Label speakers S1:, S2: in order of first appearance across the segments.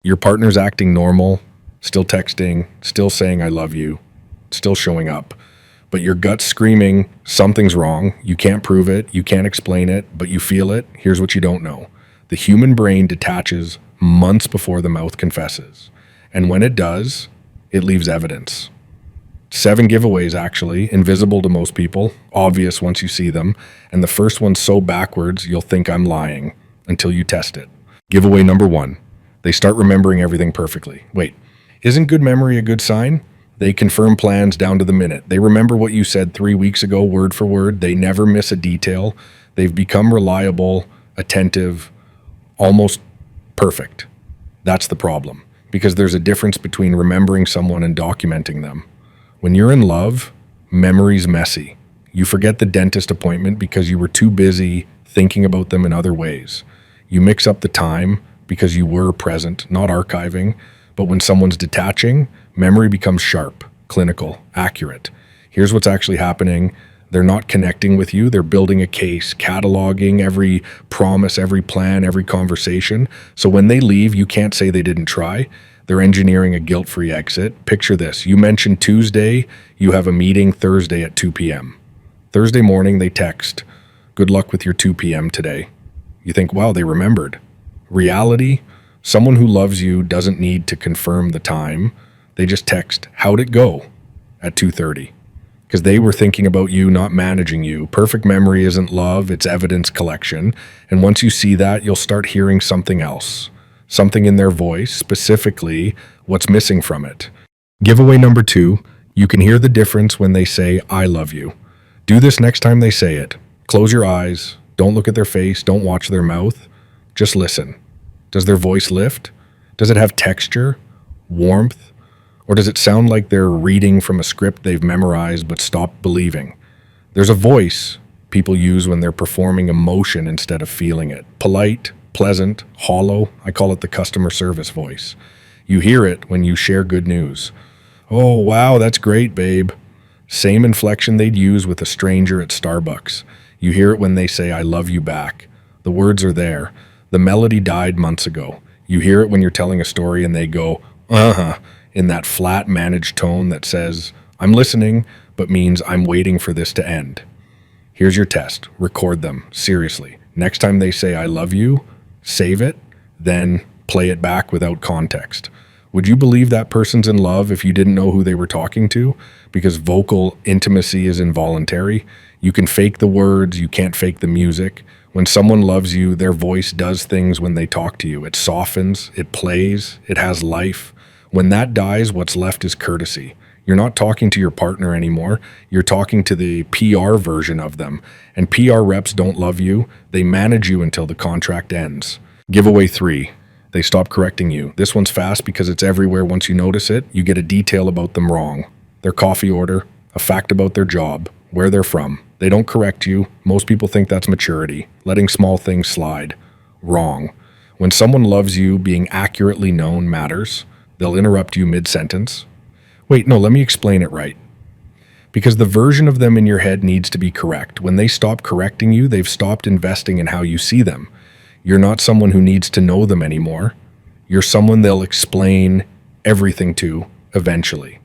S1: Your partner's acting normal, still texting, still saying I love you, still showing up. But your gut's screaming something's wrong. You can't prove it, you can't explain it, but you feel it. Here's what you don't know. The human brain detaches months before the mouth confesses. And when it does, it leaves evidence. 7 giveaways, actually, invisible to most people, obvious once you see them, and the first one's so backwards you'll think I'm lying until you test it. Giveaway number 1. They start remembering everything perfectly. Wait, isn't good memory a good sign? They confirm plans down to the minute. They remember what you said 3 weeks ago, word for word. They never miss a detail. They've become reliable, attentive, almost perfect. That's the problem, because there's a difference between remembering someone and documenting them. When you're in love, memory's messy. You forget the dentist appointment because you were too busy thinking about them in other ways. You mix up the time because you were present, not archiving. But when someone's detaching, memory becomes sharp, clinical, accurate. Here's what's actually happening. They're not connecting with you. They're building a case, cataloging every promise, every plan, every conversation. So when they leave, you can't say they didn't try. They're engineering a guilt-free exit. Picture this. You mentioned Tuesday, you have a meeting Thursday at 2 p.m. Thursday morning, they text, good luck with your 2 p.m. today. You think, wow, they remembered. Reality, someone who loves you doesn't need to confirm the time. They just text, how'd it go? At 2:30. Because they were thinking about you, not managing you. Perfect memory isn't love, it's evidence collection. And once you see that, you'll start hearing something else. Something in their voice, specifically what's missing from it. Giveaway number 2, you can hear the difference when they say, I love you. Do this next time they say it. Close your eyes, don't look at their face, don't watch their mouth. Just listen. Does their voice lift? Does it have texture, warmth? Or does it sound like they're reading from a script they've memorized but stopped believing? There's a voice people use when they're performing emotion instead of feeling it. Polite, pleasant, hollow. I call it the customer service voice. You hear it when you share good news. Oh, wow, that's great, babe. Same inflection they'd use with a stranger at Starbucks. You hear it when they say, I love you back. The words are there. The melody died months ago. You hear it when you're telling a story and they go, uh-huh, in that flat, managed tone that says, I'm listening, but means I'm waiting for this to end. Here's your test. Record them, seriously. Next time they say, I love you, save it, then play it back without context. Would you believe that person's in love if you didn't know who they were talking to? Because vocal intimacy is involuntary. You can fake the words, you can't fake the music. When someone loves you, their voice does things when they talk to you. It softens, it plays, it has life. When that dies, what's left is courtesy. You're not talking to your partner anymore. You're talking to the PR version of them. And PR reps don't love you. They manage you until the contract ends. Giveaway 3. They stop correcting you. This one's fast because it's everywhere once you notice it. You get a detail about them wrong. Their coffee order, a fact about their job, where they're from. They don't correct you. Most people think that's maturity, letting small things slide. Wrong. When someone loves you, being accurately known matters. They'll interrupt you mid-sentence. Wait, no, let me explain it right. Because the version of them in your head needs to be correct. When they stop correcting you, they've stopped investing in how you see them. You're not someone who needs to know them anymore. You're someone they'll explain everything to eventually.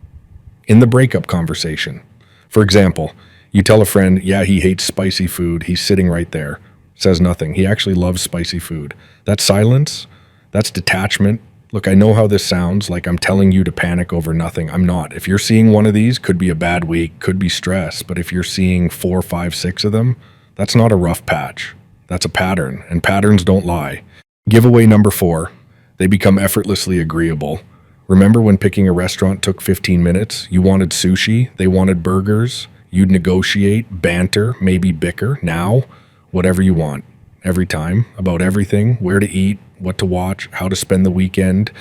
S1: In the breakup conversation. For example, you tell a friend, yeah, he hates spicy food. He's sitting right there. Says nothing. He actually loves spicy food. That silence, that's detachment. Look, I know how this sounds, like I'm telling you to panic over nothing. I'm not. If you're seeing one of these, could be a bad week, could be stress. But if you're seeing 4, 5, 6 of them, that's not a rough patch. That's a pattern, and patterns don't lie. Giveaway number 4. They become effortlessly agreeable. Remember when picking a restaurant took 15 minutes? You wanted sushi, they wanted burgers. You'd negotiate, banter, maybe bicker. Now, whatever you want. Every time, about everything, where to eat, what to watch, how to spend the weekend.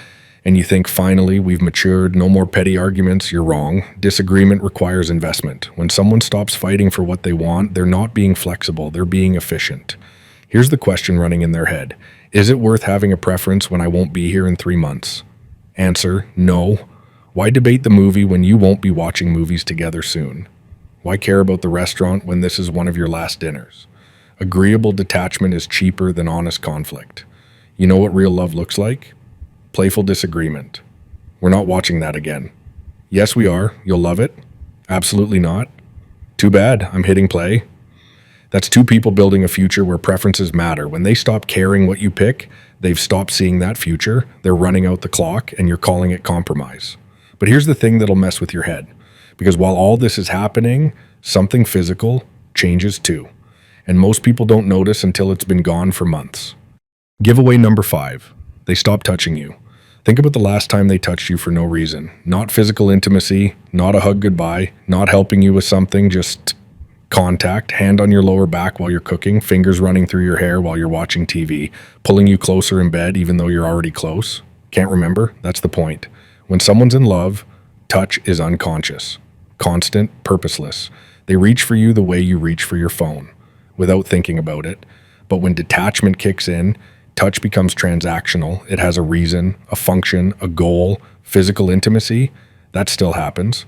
S1: And you think, finally, we've matured, no more petty arguments. You're wrong. Disagreement requires investment. When someone stops fighting for what they want, they're not being flexible, they're being efficient. Here's the question running in their head. Is it worth having a preference when I won't be here in 3 months? Answer, no. Why debate the movie when you won't be watching movies together soon? Why care about the restaurant when this is one of your last dinners? Agreeable detachment is cheaper than honest conflict. You know what real love looks like? playful disagreement. We're not watching that again. Yes, we are. You'll love it. Absolutely not. Too bad. I'm hitting play. That's two people building a future where preferences matter. When they stop caring what you pick, they've stopped seeing that future. They're running out the clock, and you're calling it compromise. But here's the thing that'll mess with your head. Because while all this is happening, something physical changes too. And most people don't notice until it's been gone for months. Giveaway number 5. They stop touching you. Think about the last time they touched you for no reason. Not physical intimacy, not a hug goodbye, not helping you with something, just contact, hand on your lower back while you're cooking, fingers running through your hair while you're watching TV, pulling you closer in bed even though you're already close. Can't remember? That's the point. When someone's in love, touch is unconscious, constant, purposeless. They reach for you the way you reach for your phone, without thinking about it. But when detachment kicks in, touch becomes transactional. It has a reason, a function, a goal. Physical intimacy, that still happens,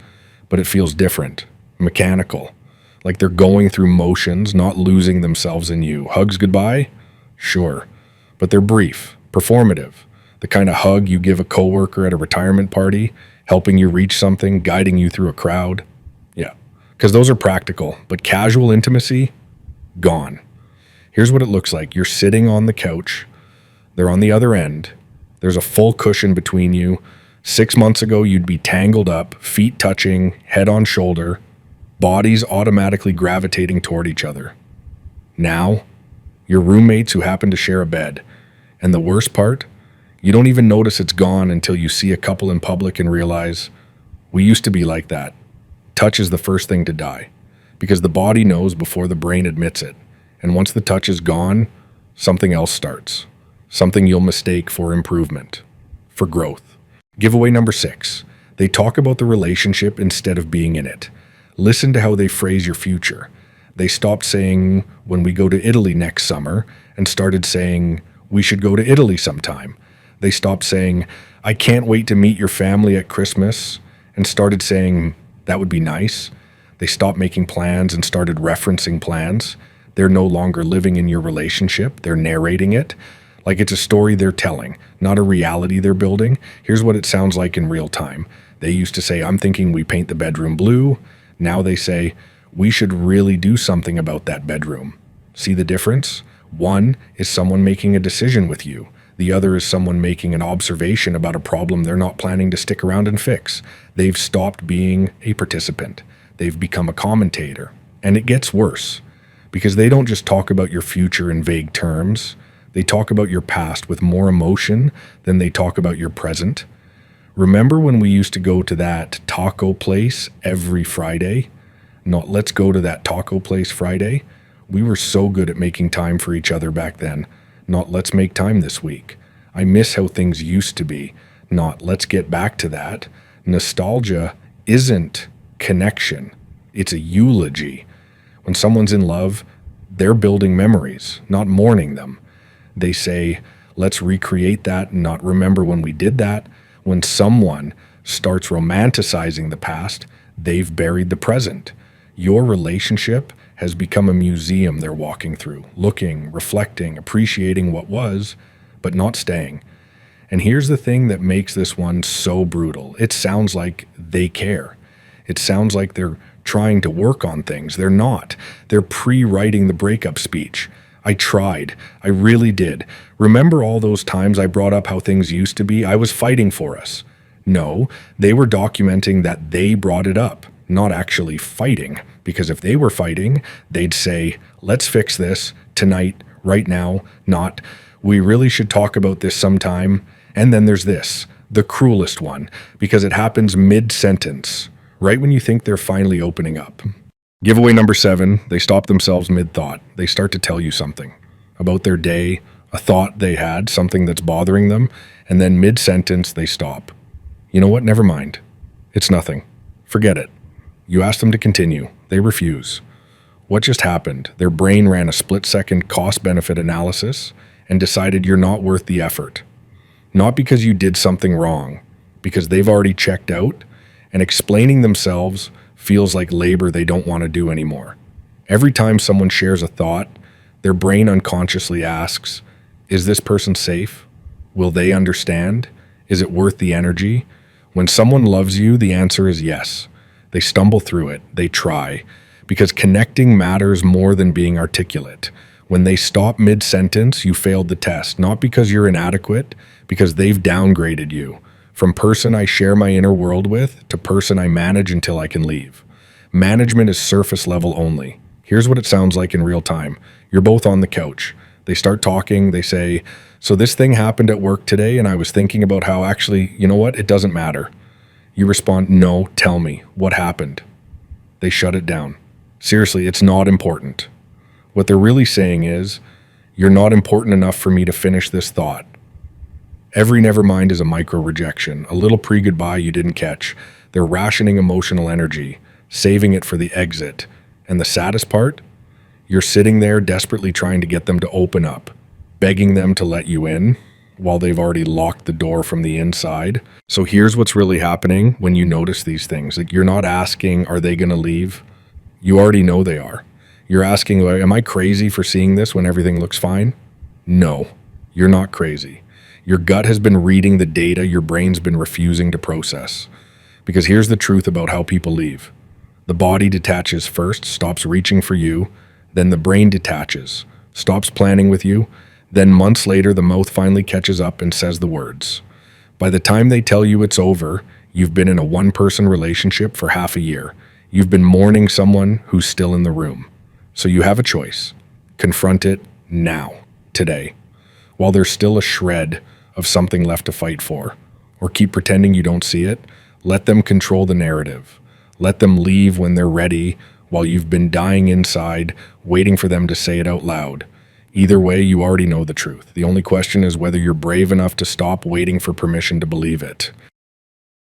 S1: but it feels different, mechanical. Like they're going through motions, not losing themselves in you. Hugs goodbye? Sure. But they're brief, performative. The kind of hug you give a coworker at a retirement party, helping you reach something, guiding you through a crowd. Yeah, because those are practical. But casual intimacy? Gone. Here's what it looks like. You're sitting on the couch. They're on the other end. There's a full cushion between you. 6 months ago, you'd be tangled up, feet touching, head on shoulder, bodies automatically gravitating toward each other. Now, you're roommates who happen to share a bed. And the worst part, you don't even notice it's gone until you see a couple in public and realize, we used to be like that. Touch is the first thing to die, because the body knows before the brain admits it. And once the touch is gone, something else starts. Something you'll mistake for improvement, for growth. Giveaway number 6. They talk about the relationship instead of being in it. Listen to how they phrase your future. They stopped saying, when we go to Italy next summer, and started saying, we should go to Italy sometime. They stopped saying, I can't wait to meet your family at Christmas, and started saying, that would be nice. They stopped making plans and started referencing plans. They're no longer living in your relationship. They're narrating it like it's a story they're telling, not a reality they're building. Here's what it sounds like in real time. They used to say, I'm thinking we paint the bedroom blue. Now they say, we should really do something about that bedroom. See the difference? One is someone making a decision with you. The other is someone making an observation about a problem they're not planning to stick around and fix. They've stopped being a participant. They've become a commentator. And it gets worse, because they don't just talk about your future in vague terms. They talk about your past with more emotion than they talk about your present. Remember when we used to go to that taco place every Friday? Not let's go to that taco place Friday. We were so good at making time for each other back then. Not let's make time this week. I miss how things used to be. Not let's get back to that. Nostalgia isn't connection. It's a eulogy. When someone's in love, they're building memories, not mourning them. They say, let's recreate that and not remember when we did that. When someone starts romanticizing the past, they've buried the present. Your relationship has become a museum they're walking through, looking, reflecting, appreciating what was, but not staying. And here's the thing that makes this one so brutal. It sounds like they care. It sounds like they're trying to work on things. They're not. They're pre-writing the breakup speech. I tried. I really did. Remember all those times I brought up how things used to be? I was fighting for us. No, they were documenting that they brought it up, not actually fighting. Because if they were fighting, they'd say, let's fix this tonight, right now, not, we really should talk about this sometime. And then there's this, the cruelest one, because it happens mid-sentence, right when you think they're finally opening up. Giveaway number 7, they stop themselves mid-thought. They start to tell you something about their day, a thought they had, something that's bothering them, and then mid-sentence they stop. You know what? Never mind. It's nothing. Forget it. You ask them to continue. They refuse. What just happened? Their brain ran a split-second cost-benefit analysis and decided you're not worth the effort. Not because you did something wrong, because they've already checked out, and explaining themselves feels like labor they don't want to do anymore. Every time someone shares a thought, their brain unconsciously asks, is this person safe? Will they understand? Is it worth the energy? When someone loves you, the answer is yes. They stumble through it. They try. Because connecting matters more than being articulate. When they stop mid-sentence, you failed the test. Not because you're inadequate, because they've downgraded you. From person I share my inner world with to person I manage until I can leave. Management is surface level only. Here's what it sounds like in real time. You're both on the couch. They start talking. They say, so this thing happened at work today and I was thinking about how actually, you know what? It doesn't matter. You respond, no, tell me. What happened? They shut it down. Seriously, it's not important. What they're really saying is, you're not important enough for me to finish this thought. Every never mind is a micro rejection, a little pre-goodbye you didn't catch. They're rationing emotional energy, saving it for the exit. And the saddest part? You're sitting there desperately trying to get them to open up, begging them to let you in while they've already locked the door from the inside. So here's what's really happening when you notice these things. Like, you're not asking, are they going to leave? You already know they are. You're asking, am I crazy for seeing this when everything looks fine? No, you're not crazy. Your gut has been reading the data your brain's been refusing to process. Because here's the truth about how people leave. The body detaches first, stops reaching for you, then the brain detaches, stops planning with you, then months later the mouth finally catches up and says the words. By the time they tell you it's over, you've been in a one-person relationship for half a year. You've been mourning someone who's still in the room. So you have a choice. Confront it now, today, while there's still a shred of something left to fight for. Or keep pretending you don't see it. Let them control the narrative. Let them leave when they're ready, while you've been dying inside, waiting for them to say it out loud. Either way, you already know the truth. The only question is whether you're brave enough to stop waiting for permission to believe it.